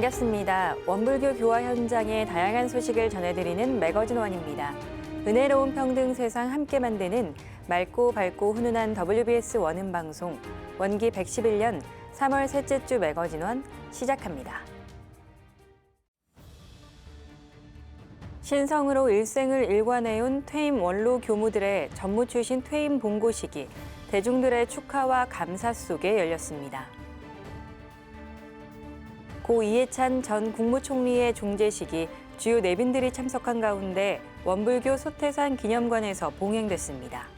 반갑습니다. 원불교 교화 현장의 다양한 소식을 전해드리는 매거진 원입니다. 은혜로운 평등 세상 함께 만드는 맑고 밝고 훈훈한 WBS 원음 방송 원기 111년 3월 셋째 주 매거진 원 시작합니다. 신성으로 일생을 일관해온 퇴임 원로 교무들의 전무 출신 퇴임 봉고식이 대중들의 축하와 감사 속에 열렸습니다. 고 이해찬 전 국무총리의 종제식이 주요 내빈들이 참석한 가운데 원불교 소태산 기념관에서 봉행됐습니다.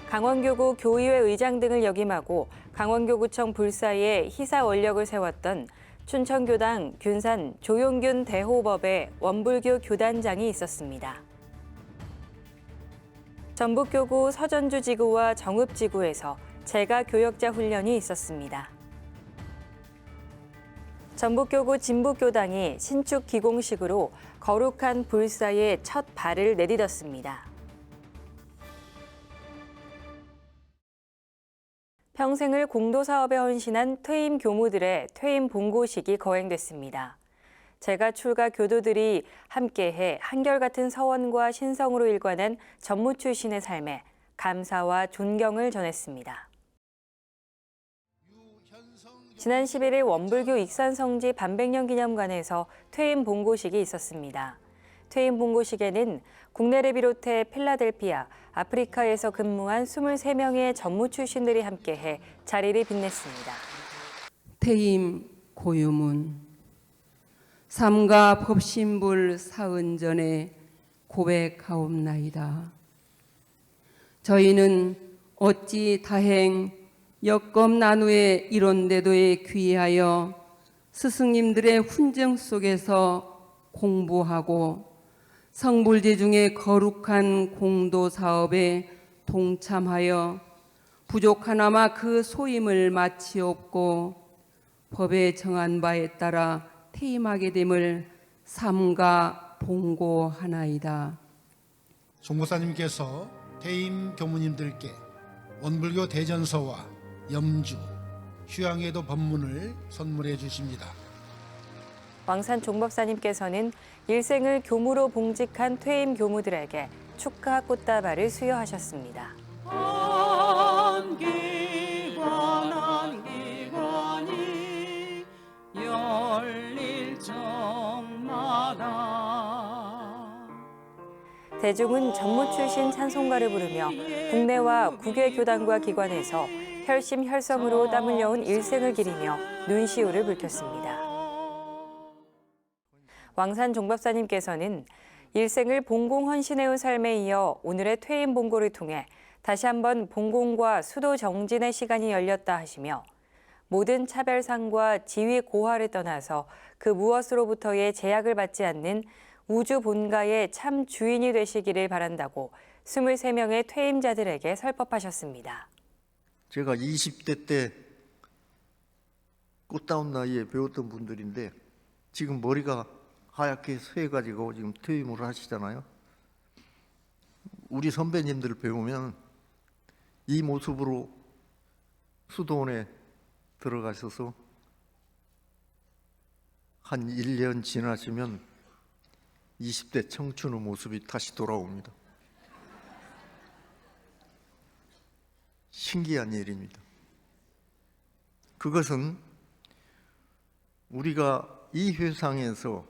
강원교구 교의회 의장 등을 역임하고 강원교구청 불사에 희사 원력을 세웠던 춘천교당 균산 조용균 대호법의 원불교 교단장이 있었습니다. 전북교구 서전주지구와 정읍지구에서 제가 교역자 훈련이 있었습니다. 전북교구 진북교당이 신축 기공식으로 거룩한 불사에 첫 발을 내딛었습니다. 평생을 공도사업에 헌신한 퇴임 교무들의 퇴임 봉고식이 거행됐습니다. 제가 출가 교도들이 함께해 한결같은 서원과 신성으로 일관한 전무 출신의 삶에 감사와 존경을 전했습니다. 지난 11일 원불교 익산성지 반백년 기념관에서 퇴임 봉고식이 있었습니다. 퇴임 봉고식에는 국내를 비롯해 필라델피아, 아프리카에서 근무한 23명의 전무 출신들이 함께해 자리를 빛냈습니다. 퇴임 고유문 삼가 법신불 사은전에 고백하옵나이다. 저희는 어찌 다행 역검난후의 이론대도에 귀하여 스승님들의 훈정 속에서 공부하고 성불제 중에 거룩한 공도 사업에 동참하여 부족하나마 그 소임을 마치옵고 법에 정한 바에 따라 퇴임하게 됨을 삼가 봉고하나이다. 종목사님께서 퇴임 교무님들께 원불교 대전서와 염주, 휴양에도 법문을 선물해 주십니다. 왕산 종법사님께서는 일생을 교무로 봉직한 퇴임 교무들에게 축하 꽃다발을 수여하셨습니다. 한기관이 열릴 적마다 대중은 전무 출신 찬송가를 부르며 국내와 국외 교단과 기관에서 혈심 혈성으로 땀 흘려온 일생을 기리며 눈시울을 붉혔습니다. 왕산 종법사님께서는 일생을 봉공 헌신해온 삶에 이어 오늘의 퇴임 봉고를 통해 다시 한번 봉공과 수도 정진의 시간이 열렸다 하시며 모든 차별상과 지위 고하를 떠나서 그 무엇으로부터의 제약을 받지 않는 우주 본가의 참 주인이 되시기를 바란다고 23명의 퇴임자들에게 설법하셨습니다. 제가 20대 때 꽃다운 나이에 배웠던 분들인데 지금 머리가 하얗게 쇠가지고 지금 퇴임을 하시잖아요. 우리 선배님들 배우면 이 모습으로 수도원에 들어가셔서 한 1년 지나시면 20대 청춘의 모습이 다시 돌아옵니다. 신기한 일입니다. 그것은 우리가 이 회상에서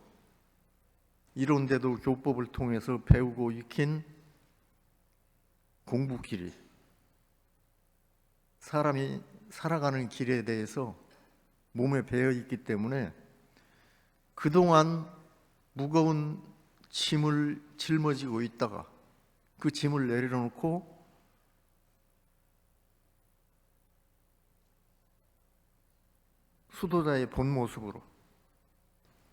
이론대도 교법을 통해서 배우고 익힌 공부길이 사람이 살아가는 길에 대해서 몸에 배어 있기 때문에 그동안 무거운 짐을 짊어지고 있다가 그 짐을 내려놓고 수도자의 본 모습으로,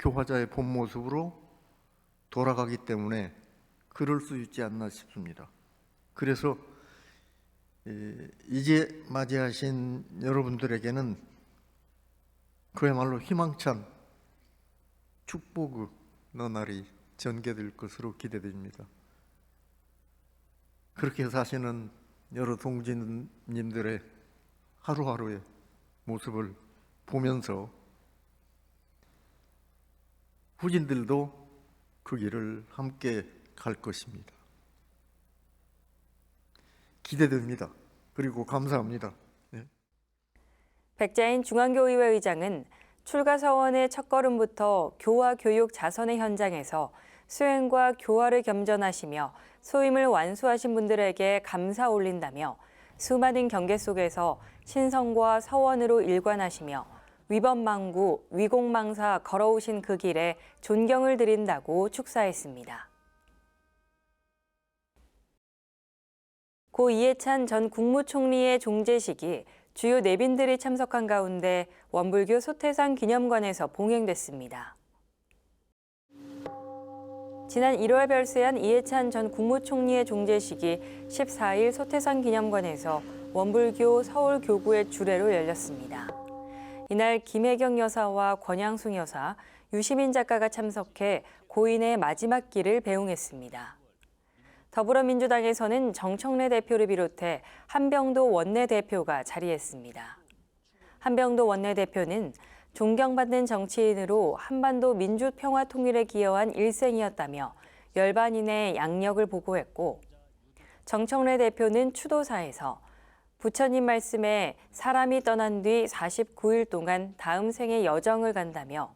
교화자의 본 모습으로 돌아가기 때문에 그럴 수 있지 않나 싶습니다. 그래서 이제 맞이하신 여러분들에게는 그야말로 희망찬 축복의 나날이 전개될 것으로 기대됩니다. 그렇게 사시는 여러 동지님들의 하루하루의 모습을 보면서 후진들도 그 길을 함께 갈 것입니다. 기대됩니다. 그리고 감사합니다. 네. 백자인 중앙교의회 의장은 출가 서원의 첫걸음부터 교화 교육 자선의 현장에서 수행과 교화를 겸전하시며 소임을 완수하신 분들에게 감사 올린다며 수많은 경계 속에서 신성과 서원으로 일관하시며 위법망구, 위공망사 걸어오신 그 길에 존경을 드린다고 축사했습니다. 고 이해찬 전 국무총리의 종제식이 주요 내빈들이 참석한 가운데 원불교 소태산 기념관에서 봉행됐습니다. 지난 1월 별세한 이해찬 전 국무총리의 종제식이 14일 소태산 기념관에서 원불교 서울교구의 주례로 열렸습니다. 이날 김혜경 여사와 권양숙 여사, 유시민 작가가 참석해 고인의 마지막 길을 배웅했습니다. 더불어민주당에서는 정청래 대표를 비롯해 한병도 원내대표가 자리했습니다. 한병도 원내대표는 존경받는 정치인으로 한반도 민주평화 통일에 기여한 일생이었다며 열반인의 양력을 보고했고, 정청래 대표는 추도사에서 부처님 말씀에 사람이 떠난 뒤 49일 동안 다음 생의 여정을 간다며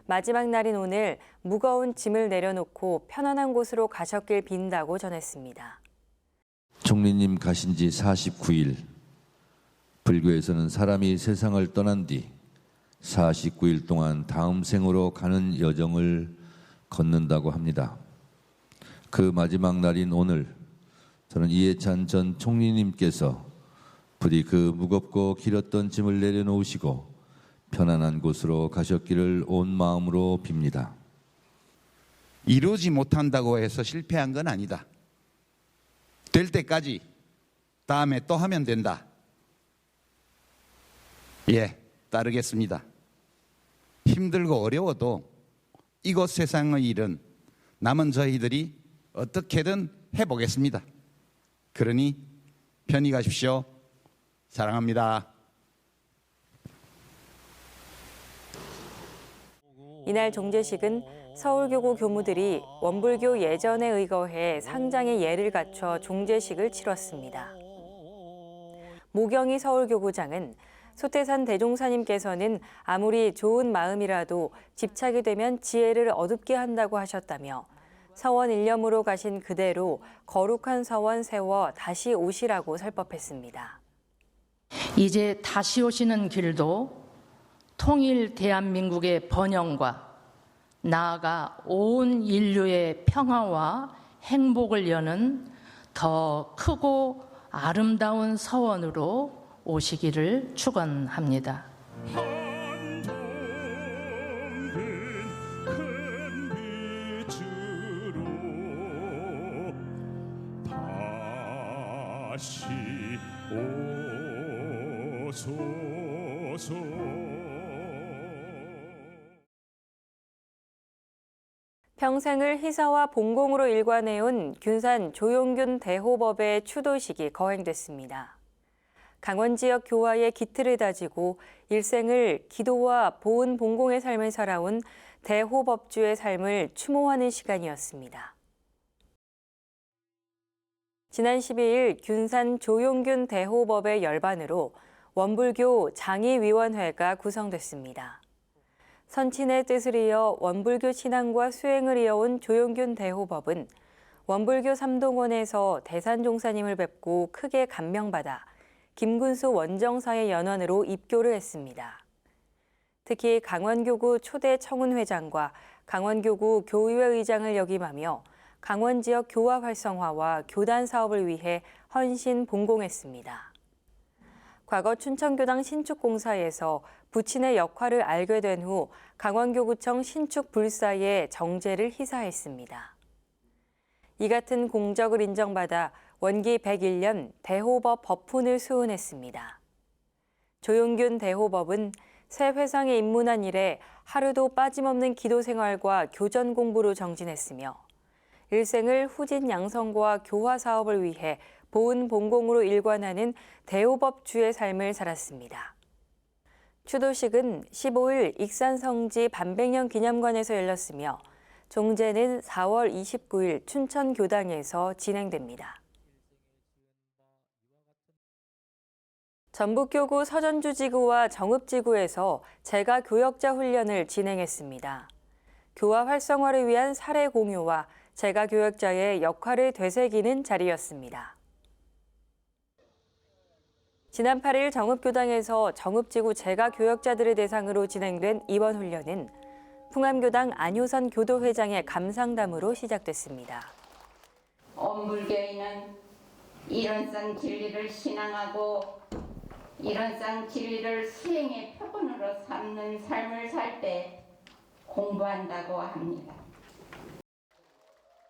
마지막 날인 오늘 무거운 짐을 내려놓고 편안한 곳으로 가셨길 빈다고 전했습니다. 총리님 가신 지 49일, 불교에서는 사람이 세상을 떠난 뒤 49일 동안 다음 생으로 가는 여정을 걷는다고 합니다. 그 마지막 날인 오늘, 저는 이해찬 전 총리님께서 부디 그 무겁고 길었던 짐을 내려놓으시고 편안한 곳으로 가셨기를 온 마음으로 빕니다. 이루지 못한다고 해서 실패한 건 아니다. 될 때까지 다음에 또 하면 된다. 예, 따르겠습니다. 힘들고 어려워도 이곳 세상의 일은 남은 저희들이 어떻게든 해보겠습니다. 그러니 편히 가십시오. 사랑합니다. 이날 종제식은 서울교구 교무들이 원불교 예전에 의거해 상장의 예를 갖춰 종제식을 치렀습니다. 모경희 서울교구장은 소태산 대종사님께서는 아무리 좋은 마음이라도 집착이 되면 지혜를 어둡게 한다고 하셨다며 서원 일념으로 가신 그대로 거룩한 서원 세워 다시 오시라고 설법했습니다. 이제 다시 오시는 길도 통일 대한민국의 번영과 나아가 온 인류의 평화와 행복을 여는 더 크고 아름다운 서원으로 오시기를 축원합니다. 다시 오소서. 평생을 희사와 봉공으로 일관해온 균산 조용균 대호법의 추도식이 거행됐습니다. 강원 지역 교화의 기틀을 다지고 일생을 기도와 보은 봉공의 삶을 살아온 대호법주의 삶을 추모하는 시간이었습니다. 지난 12일 균산 조용균 대호법의 열반으로 원불교 장의위원회가 구성됐습니다. 선친의 뜻을 이어 원불교 신앙과 수행을 이어온 조용균 대호법은 원불교 삼동원에서 대산종사님을 뵙고 크게 감명받아 김군수 원정사의 연원으로 입교를 했습니다. 특히 강원교구 초대 청운회장과 강원교구 교의회 의장을 역임하며 강원 지역 교화 활성화와 교단 사업을 위해 헌신 봉공했습니다. 과거 춘천교당 신축공사에서 부친의 역할을 알게 된 후 강원교구청 신축불사에 정제를 희사했습니다. 이 같은 공적을 인정받아 원기 101년 대호법 법훈을 수훈했습니다. 조용균 대호법은 새 회상에 입문한 이래 하루도 빠짐없는 기도 생활과 교전 공부로 정진했으며 일생을 후진 양성과 교화 사업을 위해 보은 봉공으로 일관하는 대호법주의 삶을 살았습니다. 추도식은 15일 익산성지 반백년 기념관에서 열렸으며 종제는 4월 29일 춘천교당에서 진행됩니다. 전북교구 서전주지구와 정읍지구에서 재가 교역자 훈련을 진행했습니다. 교화 활성화를 위한 사례 공유와 재가 교역자의 역할을 되새기는 자리였습니다. 지난 8일 정읍교당에서 정읍지구 재가 교역자들을 대상으로 진행된 이번 훈련은 풍암교당 안효선 교도회장의 감상담으로 시작됐습니다. 온 불교인은 이론상 진리를 신앙하고 이론상 진리를 수행의 표본으로 삼는 삶을 살 때 공부한다고 합니다.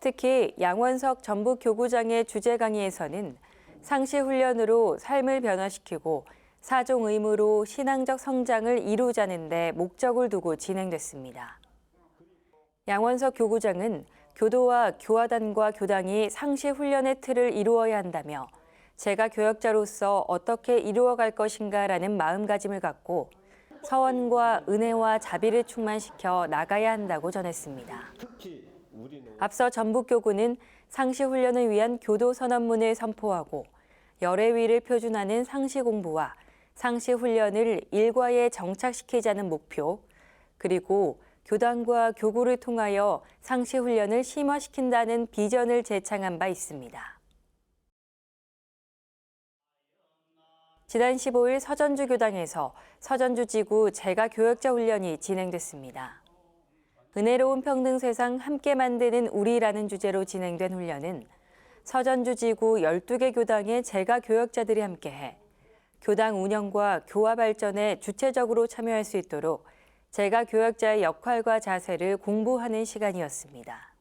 특히 양원석 전북교구장의 주제 강의에서는 상시훈련으로 삶을 변화시키고 사종 의무로 신앙적 성장을 이루자는 데 목적을 두고 진행됐습니다. 양원석 교구장은 교도와 교화단과 교당이 상시훈련의 틀을 이루어야 한다며 재가 교역자로서 어떻게 이루어갈 것인가라는 마음가짐을 갖고 서원과 은혜와 자비를 충만시켜 나가야 한다고 전했습니다. 앞서 전북교구는 상시훈련을 위한 교도선언문을 선포하고 열애위를 표준하는 상시공부와 상시훈련을 일과에 정착시키자는 목표, 그리고 교당과 교구를 통하여 상시훈련을 심화시킨다는 비전을 제창한 바 있습니다. 지난 15일 서전주 교당에서 서전주지구 재가 교역자 훈련이 진행됐습니다. 은혜로운 평등 세상 함께 만드는 우리라는 주제로 진행된 훈련은 서전주지구 12개 교당의 재가 교역자들이 함께해 교당 운영과 교화 발전에 주체적으로 참여할 수 있도록 재가 교역자의 역할과 자세를 공부하는 시간이었습니다.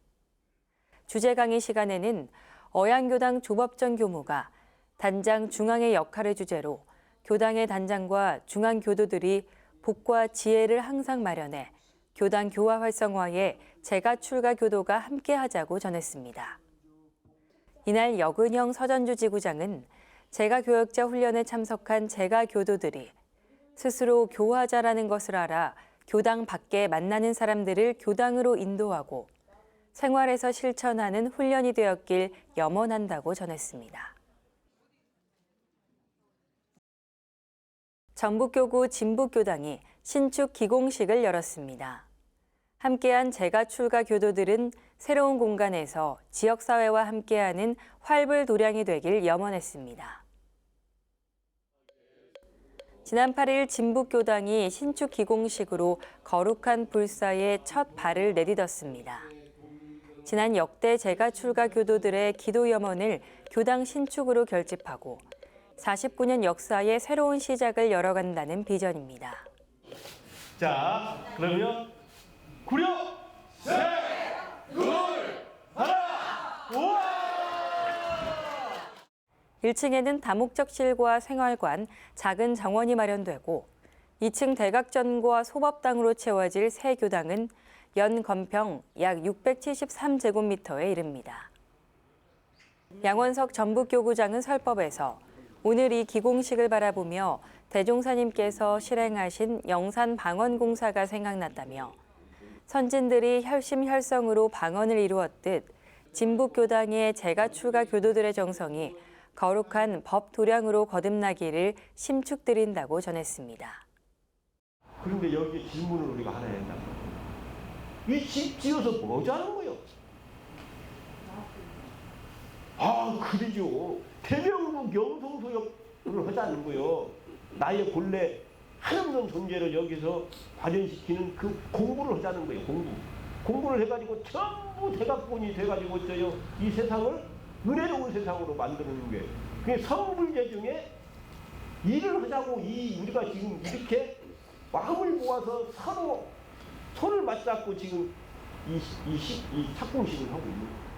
주제 강의 시간에는 어양교당 조법전 교무가 단장 중앙의 역할을 주제로 교당의 단장과 중앙 교도들이 복과 지혜를 항상 마련해 교당 교화 활성화에 재가 출가 교도가 함께하자고 전했습니다. 이날 여근형 서전주지구장은 재가 교역자 훈련에 참석한 재가 교도들이 스스로 교화자라는 것을 알아 교당 밖에 만나는 사람들을 교당으로 인도하고 생활에서 실천하는 훈련이 되었길 염원한다고 전했습니다. 전북교구 진북교당이 신축 기공식을 열었습니다. 함께한 재가 출가 교도들은 새로운 공간에서 지역사회와 함께하는 활불도량이 되길 염원했습니다. 지난 8일 진북교당이 신축 기공식으로 거룩한 불사에 첫 발을 내딛었습니다. 지난 역대 재가 출가 교도들의 기도 염원을 교당 신축으로 결집하고 49년 역사의 새로운 시작을 열어간다는 비전입니다. 자, 그러면 구려 셋, 둘, 하나, 우와! 1층에는 다목적실과 생활관, 작은 정원이 마련되고 2층 대각전과 소법당으로 채워질 새 교당은 연 건평 약 673제곱미터에 이릅니다. 양원석 전북교구장은 설법에서 오늘 이 기공식을 바라보며 대종사님께서 실행하신 영산 방언공사가 생각났다며 선진들이 혈심혈성으로 방언을 이루었듯 진북교당의 재가 출가 교도들의 정성이 거룩한 법 도량으로 거듭나기를 심축드린다고 전했습니다. 그런데 여기에 질문을 우리가 하나 했나? 이 집 지어서 뭐 하는 거요? 그러죠. 태명부 경성소역을 하자는 거요. 나의 본래 하나없는 존재를 여기서 발현시키는 그 공부를 하자는 거예요. 공부를 해가지고 전부 대각본이 돼가지고 이 세상을 은혜로운 세상으로 만드는 게 그게 성불제 중에 일을 하자고 우리가 지금 이렇게 마음을 모아서 서로 손을 맞잡고 지금 이 착공식을 하고 있는 거예요.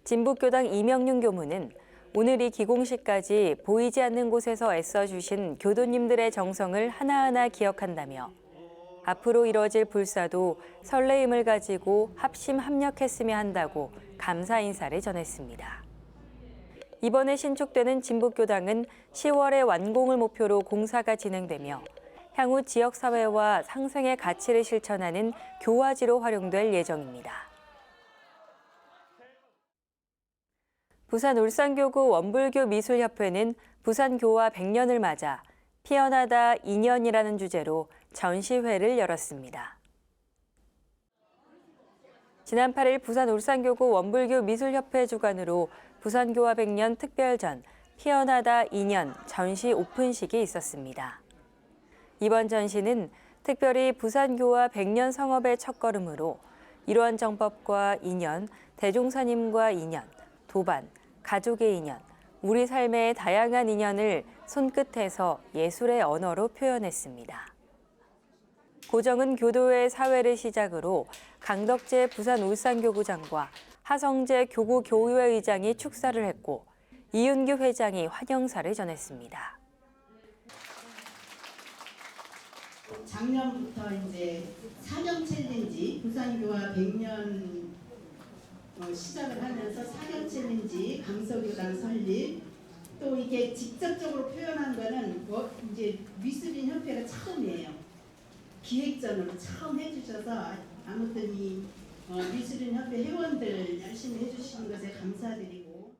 진북교당 이명윤 교무는 오늘 이 기공식까지 보이지 않는 곳에서 애써주신 교도님들의 정성을 하나하나 기억한다며 앞으로 이뤄질 불사도 설레임을 가지고 합심합력했으면 한다고 감사 인사를 전했습니다. 이번에 신축되는 진북교당은 10월에 완공을 목표로 공사가 진행되며 향후 지역사회와 상생의 가치를 실천하는 교화지로 활용될 예정입니다. 부산 울산교구 원불교 미술협회는 부산교화 100년을 맞아 피어나다 2년이라는 주제로 전시회를 열었습니다. 지난 8일 부산 울산교구 원불교 미술협회 주관으로 부산교화 100년 특별전 피어나다 2년 전시 오픈식이 있었습니다. 이번 전시는 특별히 부산교화 100년 성업의 첫걸음으로 이러한 정법과 인연, 대종사님과 인연, 도반, 가족의 인연, 우리 삶의 다양한 인연을 손끝에서 예술의 언어로 표현했습니다. 고정은 교도의 사회를 시작으로 강덕재 부산 울산교구장과 하성재 교구 교의회 의장이 축사를 했고 이윤규 회장이 환영사를 전했습니다. 작년부터 이제 사경 챌린지 부산교화 100년 시작을 하면서 사경 챌린지 강서교당 설립 또 이게 직접적으로 표현한 거는 이제 미술인 협회가 처음이에요. 기획전으로 처음 해주셔서 아무튼 이 미술인 협회 회원들 열심히 해주시는 것에 감사드리고.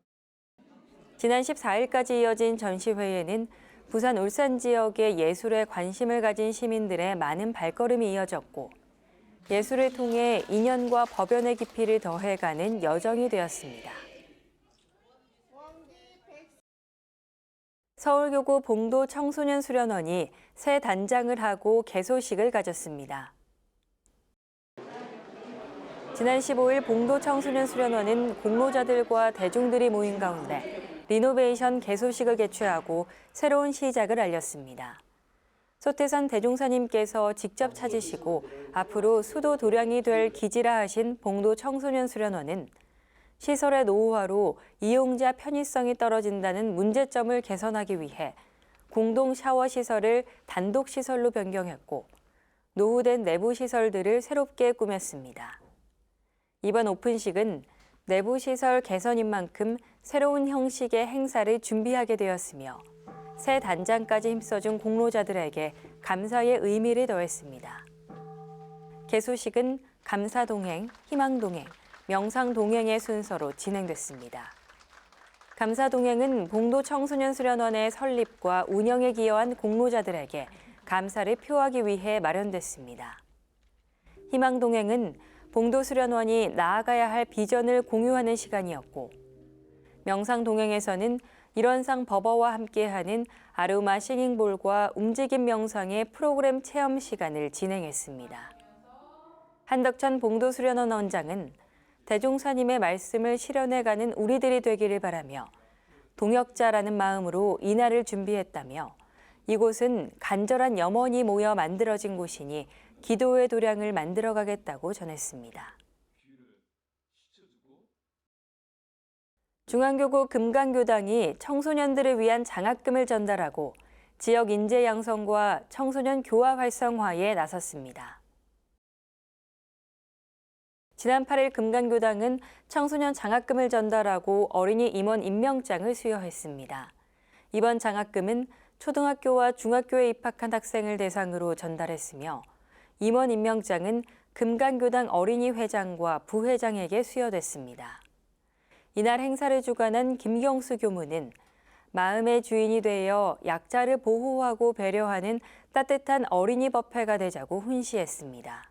지난 14일까지 이어진 전시회에는 부산 울산 지역의 예술에 관심을 가진 시민들의 많은 발걸음이 이어졌고 예술을 통해 인연과 법연의 깊이를 더해가는 여정이 되었습니다. 서울교구 봉도 청소년 수련원이 새 단장을 하고 개소식을 가졌습니다. 지난 15일 봉도 청소년 수련원은 공로자들과 대중들이 모인 가운데 리노베이션 개소식을 개최하고 새로운 시작을 알렸습니다. 소태선 대종사님께서 직접 찾으시고 앞으로 수도 도량이 될 기지라 하신 봉도 청소년 수련원은 시설의 노후화로 이용자 편의성이 떨어진다는 문제점을 개선하기 위해 공동 샤워 시설을 단독 시설로 변경했고 노후된 내부 시설들을 새롭게 꾸몄습니다. 이번 오픈식은 내부 시설 개선인 만큼 새로운 형식의 행사를 준비하게 되었으며 새 단장까지 힘써준 공로자들에게 감사의 의미를 더했습니다. 개소식은 감사동행, 희망동행, 명상동행의 순서로 진행됐습니다. 감사동행은 봉도 청소년 수련원의 설립과 운영에 기여한 공로자들에게 감사를 표하기 위해 마련됐습니다. 희망동행은 봉도 수련원이 나아가야 할 비전을 공유하는 시간이었고 명상동행에서는 일원상 버버와 함께하는 아로마 싱잉볼과 움직임 명상의 프로그램 체험 시간을 진행했습니다. 한덕찬 봉도 수련원 원장은 대종사님의 말씀을 실현해가는 우리들이 되기를 바라며 동역자라는 마음으로 이날을 준비했다며 이곳은 간절한 염원이 모여 만들어진 곳이니 기도의 도량을 만들어가겠다고 전했습니다. 중앙교구 금강교당이 청소년들을 위한 장학금을 전달하고 지역 인재 양성과 청소년 교화 활성화에 나섰습니다. 지난 8일 금강교당은 청소년 장학금을 전달하고 어린이 임원 임명장을 수여했습니다. 이번 장학금은 초등학교와 중학교에 입학한 학생을 대상으로 전달했으며 임원 임명장은 금강교당 어린이 회장과 부회장에게 수여됐습니다. 이날 행사를 주관한 김경수 교무는 마음의 주인이 되어 약자를 보호하고 배려하는 따뜻한 어린이 법회가 되자고 훈시했습니다.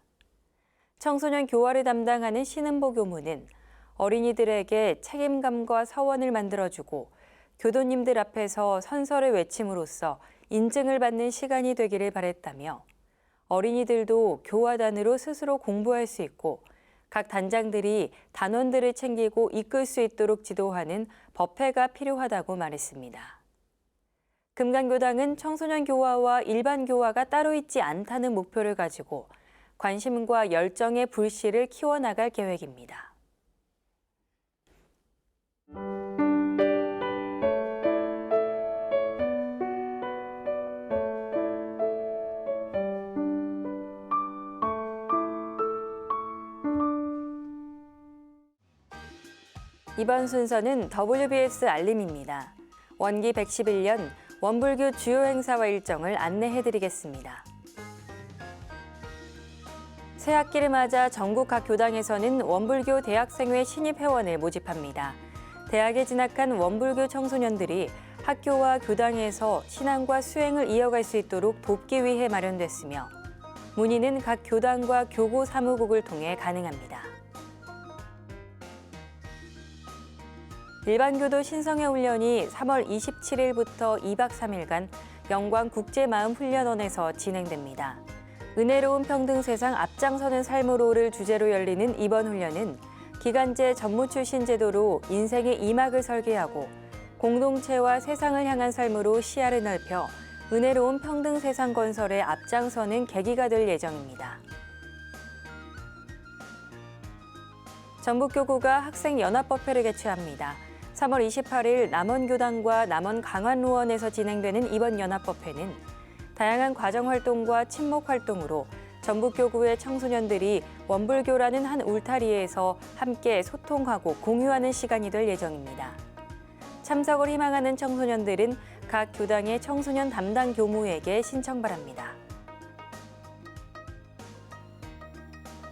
청소년 교화를 담당하는 신은보 교무는 어린이들에게 책임감과 서원을 만들어주고 교도님들 앞에서 선서를 외침으로써 인증을 받는 시간이 되기를 바랬다며 어린이들도 교화단으로 스스로 공부할 수 있고 각 단장들이 단원들을 챙기고 이끌 수 있도록 지도하는 법회가 필요하다고 말했습니다. 금강교당은 청소년 교화와 일반 교화가 따로 있지 않다는 목표를 가지고 관심과 열정의 불씨를 키워나갈 계획입니다. 이번 순서는 WBS 알림입니다. 원기 111년 원불교 주요 행사와 일정을 안내해드리겠습니다. 새학기를 맞아 전국 각 교당에서는 원불교 대학생회 신입 회원을 모집합니다. 대학에 진학한 원불교 청소년들이 학교와 교당에서 신앙과 수행을 이어갈 수 있도록 돕기 위해 마련됐으며 문의는 각 교당과 교구 사무국을 통해 가능합니다. 일반교도 신성회 훈련이 3월 27일부터 2박 3일간 영광국제마음훈련원에서 진행됩니다. 은혜로운 평등 세상 앞장서는 삶으로를 주제로 열리는 이번 훈련은 기간제 전무 출신 제도로 인생의 2막을 설계하고 공동체와 세상을 향한 삶으로 시야를 넓혀 은혜로운 평등 세상 건설에 앞장서는 계기가 될 예정입니다. 전북교구가 학생연합법회를 개최합니다. 3월 28일 남원교당과 남원강환로원에서 진행되는 이번 연합법회는 다양한 과정활동과 친목활동으로 전북교구의 청소년들이 원불교라는 한 울타리에서 함께 소통하고 공유하는 시간이 될 예정입니다. 참석을 희망하는 청소년들은 각 교당의 청소년 담당 교무에게 신청 바랍니다.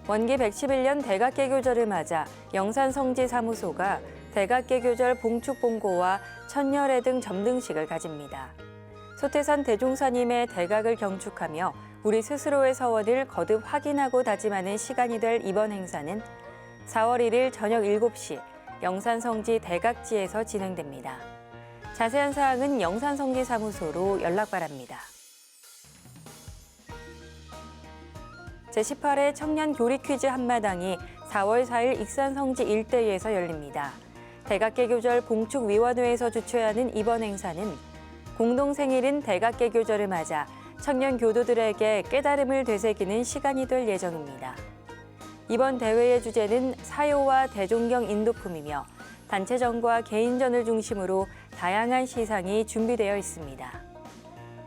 원기 111년 대각개교절을 맞아 영산성지사무소가 대각개교절 봉축봉고와 천열회 등 점등식을 가집니다. 소태산 대종사님의 대각을 경축하며 우리 스스로의 서원을 거듭 확인하고 다짐하는 시간이 될 이번 행사는 4월 1일 저녁 7시 영산성지 대각지에서 진행됩니다. 자세한 사항은 영산성지사무소로 연락 바랍니다. 제18회 청년 교리 퀴즈 한마당이 4월 4일 익산성지 일대에서 열립니다. 대각개교절 봉축위원회에서 주최하는 이번 행사는 공동생일인 대각개교절을 맞아 청년 교도들에게 깨달음을 되새기는 시간이 될 예정입니다. 이번 대회의 주제는 사요와 대종경 인도품이며 단체전과 개인전을 중심으로 다양한 시상이 준비되어 있습니다.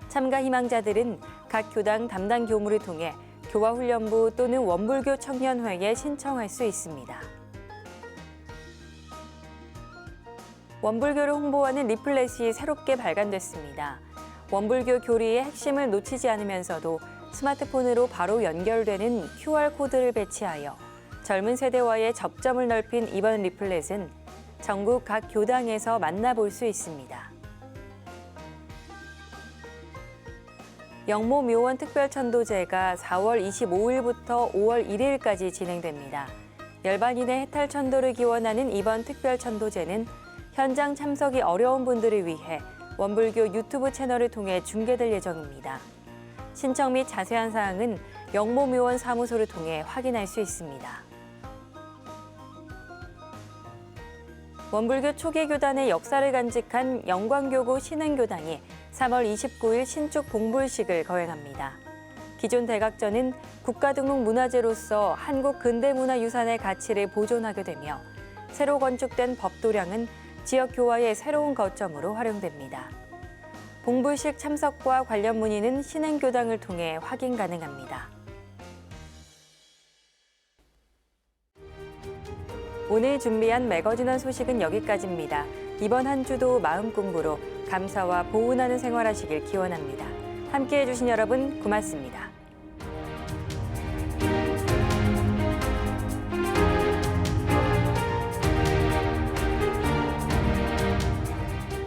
참가 희망자들은 각 교당 담당 교무를 통해 교화훈련부 또는 원불교 청년회에 신청할 수 있습니다. 원불교를 홍보하는 리플렛이 새롭게 발간됐습니다. 원불교 교리의 핵심을 놓치지 않으면서도 스마트폰으로 바로 연결되는 QR코드를 배치하여 젊은 세대와의 접점을 넓힌 이번 리플렛은 전국 각 교당에서 만나볼 수 있습니다. 영모묘원 특별천도제가 4월 25일부터 5월 1일까지 진행됩니다. 열반인의 해탈천도를 기원하는 이번 특별천도제는 현장 참석이 어려운 분들을 위해 원불교 유튜브 채널을 통해 중계될 예정입니다. 신청 및 자세한 사항은 영모묘원 사무소를 통해 확인할 수 있습니다. 원불교 초기 교단의 역사를 간직한 영광교구 신흥교당이 3월 29일 신축 봉불식을 거행합니다. 기존 대각전은 국가등록 문화재로서 한국 근대문화유산의 가치를 보존하게 되며 새로 건축된 법도량은 지역 교화의 새로운 거점으로 활용됩니다. 봉불식 참석과 관련 문의는 신흥교당을 통해 확인 가능합니다. 오늘 준비한 매거진원 소식은 여기까지입니다. 이번 한 주도 마음 공부로 감사와 보은하는 생활하시길 기원합니다. 함께해 주신 여러분 고맙습니다.